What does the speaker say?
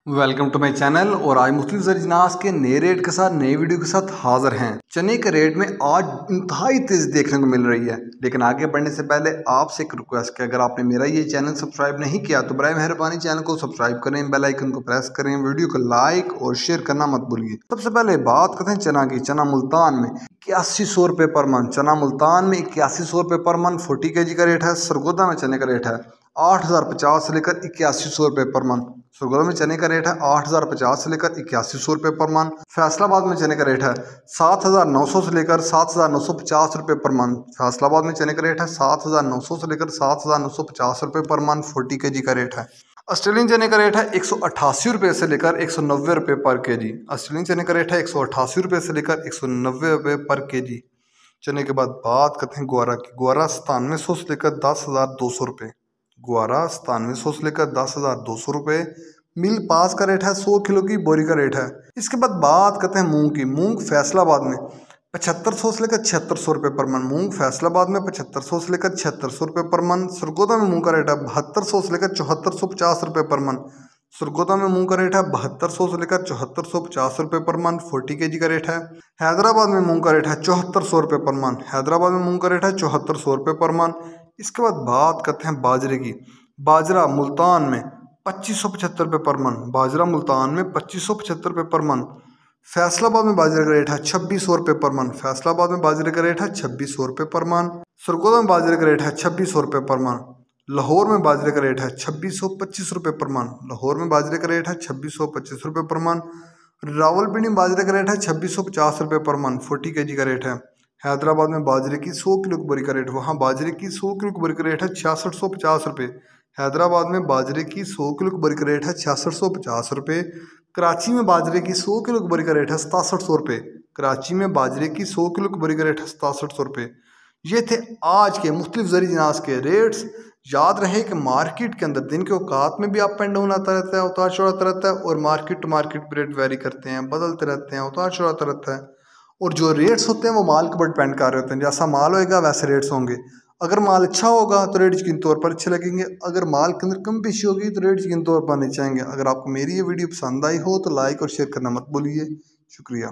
Welcome to my channel. और आज मुख्तलिफ अजनास के नए रेट के साथ नई वीडियो के साथ हाजिर हैं। चने के रेट में आज इंतहाई तेज़ी देखने को मिल रही है। लेकिन आगे बढ़ने से पहले आपसे एक रिक्वेस्ट है, अगर आपने मेरा ये चैनल सब्सक्राइब नहीं किया तो बराए मेहरबानी चैनल को सब्सक्राइब करें, बेल आइकन को प्रेस करें, वीडियो को लाइक और शेयर करना मत भूलिए। सबसे पहले बात करते हैं चना की। चना मुल्तान में 8100 रुपये पर मन। चना मुल्तान में 8100 रुपये पर मन 40 kg का रेट है। सरगोदा में चने का रेट है 8050 से लेकर 8100 रुपये पर मन। सरगोदा में चने का रेट है 8050 से लेकर 8100 रुपये पर मन। फैसलाबाद में चने का रेट है 7900 से लेकर 7950 रुपये पर मन। फैसलाबाद में चने का रेट है 7900 से लेकर 7950 रुपये पर मन। 40 kg का रेट है। ऑस्ट्रेलियन चने का रेट है 188 रुपये से लेकर 190 रुपये पर केजी। ऑस्ट्रेलियन चने का रेट है 188 रुपये से लेकर 190 रुपये पर केजी। चने के बाद बात करते हैं ग्वारा की। ग्वारा 9700 से लेकर 10,200 रुपये। ग्वारा 9700 से लेकर 10,200 रुपये। मिल पास का रेट है 100 किलो की बोरी का रेट है। इसके बाद बात करते हैं मूंग की। मूंग फैसलाबाद में 7500 से लेकर 7600 रुपये पर मन। मूंग फैसलाबाद में 7500 से लेकर 7600 रुपये पर मन। सरगोदा में मूंग का रेट है 7200 से लेकर 7450 रुपये पर मन। सरगोदा में मूंग का रेट है 7200 से लेकर 7450 रुपये पर मन। 40 kg का रेट है। हैदराबाद में मूंग का रेट है 7400 रुपये पर मन। हैदराबाद में मूंग का रेट है 7400 रुपये पर मन। इसके बाद बात करते हैं बाजरे की। बाजरा मुल्तान में 2575 रुपये पर मन। बाजरा मुल्तान में 2575 रुपये पर मन। फैसलाबाद में बाजरे का रेट है 2600 रुपये पर मन। फैसलाबाद में बाजरे का रेट है 2600 रुपये पर मन। सरगोदा में बाजरे का रेट है 2600 रुपये पर मन। लाहौर में बाजरे का रेट है 2625 रुपये पर मन। लाहौर में बाजरे का रेट है 2625 रुपये पर मन। रावलपिंडी में बाजरे का रेट है 2650 रुपये पर मन। 40 kg का रेट है। हैदराबाद में बाजरे की 100 किलो की बोरी का रेट, वहाँ बाजरे की 100 किलो की बोरी का रेट है 6650 रुपये। हैदराबाद में बाजरे की 100 किलो की बोरी का रेट है 6650 रुपये। कराची में बाजरे की 100 किलो की बोरी का रेट है 6700 रुपये। कराची में बाजरे की 100 किलो की बोरी का रेट है 6700 रुपये। ये थे आज के मुख्तलिफ ज़री जिनास के रेट्स। याद रहे कि मार्केट के अंदर दिन के औकात में भी अप एंड डाउन आता रहता है, उतार चढ़ आता रहता है, और मार्केट टू मार्केट भी रेट वेरी करते हैं, बदलते रहते हैं, उतार चढ़ आता रहता है। और जो रेट्स होते हैं वो माल के ऊपर डिपेंड कर रहे होते हैं। जैसा माल होएगा वैसे रेट्स होंगे। अगर माल अच्छा होगा तो रेट यकीनी तौर पर अच्छे लगेंगे। अगर माल के अंदर कम पेशी होगी तो रेट यकीनी तौर पर नीचे आएंगे। अगर आपको मेरी ये वीडियो पसंद आई हो तो लाइक और शेयर करना मत भूलिए। शुक्रिया।